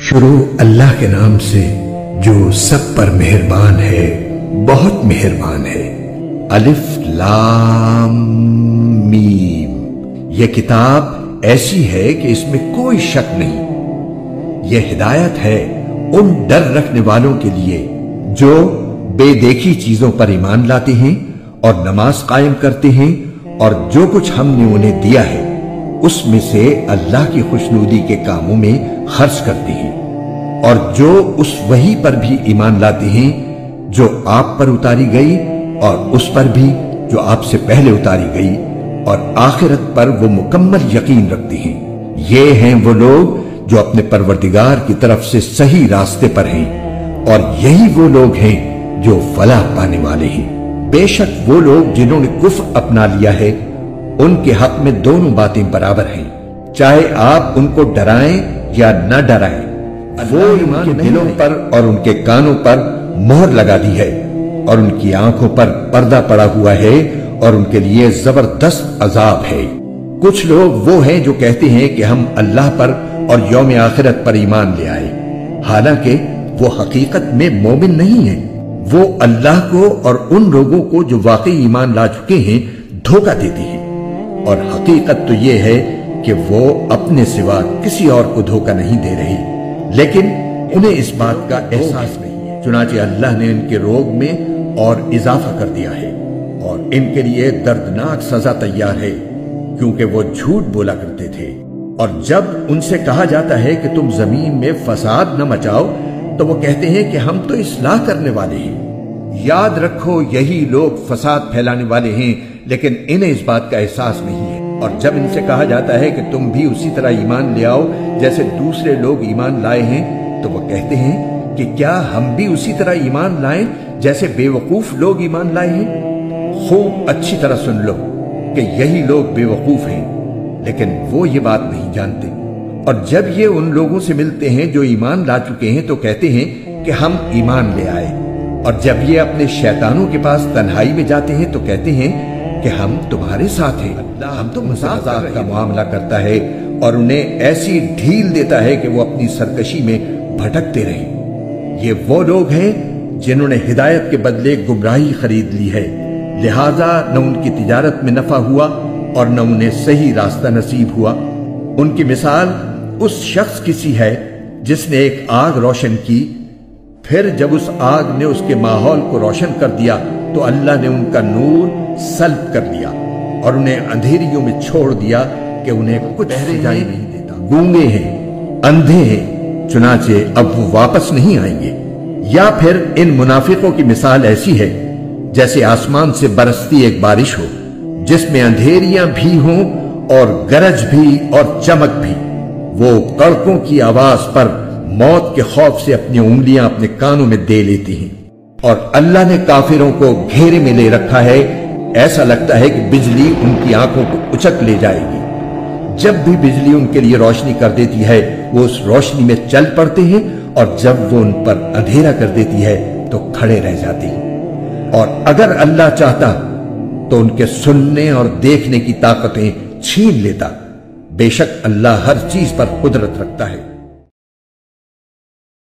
شروع اللہ کے نام سے جو سب پر مہربان ہے، بہت مہربان ہے۔ الف لام میم۔ یہ کتاب ایسی ہے کہ اس میں کوئی شک نہیں۔ یہ ہدایت ہے ان ڈر رکھنے والوں کے لیے جو بے دیکھی چیزوں پر ایمان لاتے ہیں اور نماز قائم کرتے ہیں، اور جو کچھ ہم نے انہیں دیا ہے اس میں سے اللہ کی خوشنودی کے کاموں میں خرچ کرتے ہیں، اور جو اس وحی پر بھی ایمان لاتے ہیں جو آپ پر اتاری گئی اور اس پر بھی جو آپ سے پہلے اتاری گئی، اور آخرت پر وہ مکمل یقین رکھتے ہیں۔ یہ ہیں وہ لوگ جو اپنے پروردگار کی طرف سے صحیح راستے پر ہیں، اور یہی وہ لوگ ہیں جو فلاح پانے والے ہیں۔ بے شک وہ لوگ جنہوں نے کفر اپنا لیا ہے، ان کے حق میں دونوں باتیں برابر ہیں، چاہے آپ ان کو ڈرائیں یا نہ ڈرائیں۔ وہ ان کے دلوں پر اور ان کے کانوں پر مہر لگا دی ہے، اور ان کی آنکھوں پر پردہ پڑا ہوا ہے، اور ان کے لیے زبردست عذاب ہے۔ کچھ لوگ وہ ہیں جو کہتے ہیں کہ ہم اللہ پر اور یوم آخرت پر ایمان لے آئے، حالانکہ وہ حقیقت میں مومن نہیں ہیں۔ وہ اللہ کو اور ان لوگوں کو جو واقعی ایمان لا چکے ہیں دھوکہ دیتے ہیں، اور حقیقت تو یہ ہے کہ وہ اپنے سوا کسی اور کو دھوکہ نہیں دے رہے، لیکن انہیں اس بات کا احساس نہیں ہے۔ چنانچہ اللہ نے ان کے روگ میں اور اضافہ کر دیا ہے، اور ان کے لیے دردناک سزا تیار ہے، کیونکہ وہ جھوٹ بولا کرتے تھے۔ اور جب ان سے کہا جاتا ہے کہ تم زمین میں فساد نہ مچاؤ، تو وہ کہتے ہیں کہ ہم تو اصلاح کرنے والے ہیں۔ یاد رکھو یہی لوگ فساد پھیلانے والے ہیں، لیکن انہیں اس بات کا احساس نہیں ہے۔ اور جب ان سے کہا جاتا ہے کہ تم بھی اسی طرح ایمان لے آؤ جیسے دوسرے لوگ ایمان لائے ہیں، تو وہ کہتے ہیں کہ کیا ہم بھی اسی طرح ایمان لائیں جیسے بے وقوف لوگ ایمان لائے ہیں؟ خوب اچھی طرح سن لو کہ یہی لوگ بے وقوف ہیں، لیکن وہ یہ بات نہیں جانتے۔ اور جب یہ ان لوگوں سے ملتے ہیں جو ایمان لا چکے ہیں تو کہتے ہیں کہ ہم ایمان لے آئے، اور جب یہ اپنے شیطانوں کے پاس تنہائی میں جاتے ہیں تو کہتے ہیں کہ ہم تمہارے ساتھ ہیں۔ ہم تو مذاق کا معاملہ کرتا ہے اور انہیں ایسی ڈھیل دیتا ہے کہ وہ اپنی سرکشی میں بھٹکتے رہیں۔ یہ وہ لوگ ہیں جنہوں نے ہدایت کے بدلے گمراہی خرید لی ہے، لہذا نہ ان کی تجارت میں نفع ہوا اور نہ انہیں صحیح راستہ نصیب ہوا۔ ان کی مثال اس شخص کی سی ہے جس نے ایک آگ روشن کی، پھر جب اس آگ نے اس کے ماحول کو روشن کر دیا تو اللہ نے ان کا نور سلب کر لیا اور انہیں اندھیریوں میں چھوڑ دیا کہ انہیں کچھ دکھائی نہیں دیتا۔ گونگے ہیں، اندھے ہیں، چنانچہ اب وہ واپس نہیں آئیں گے۔ یا پھر ان منافقوں کی مثال ایسی ہے جیسے آسمان سے برستی ایک بارش ہو، جس میں اندھیریاں بھی ہوں اور گرج بھی اور چمک بھی۔ وہ کڑکوں کی آواز پر موت کے خوف سے اپنی انگلیاں اپنے کانوں میں دے لیتی ہیں، اور اللہ نے کافروں کو گھیرے میں لے رکھا ہے، ایسا لگتا ہے کہ بجلی ان کی آنکھوں کو اچک لے جائے گی۔ جب بھی بجلی ان کے لیے روشنی کر دیتی ہے وہ اس روشنی میں چل پڑتے ہیں، اور جب وہ ان پر اندھیرا کر دیتی ہے تو کھڑے رہ جاتے ہیں۔ اور اگر اللہ چاہتا تو ان کے سننے اور دیکھنے کی طاقتیں چھین لیتا۔ بے شک اللہ ہر چیز پر قدرت رکھتا ہے۔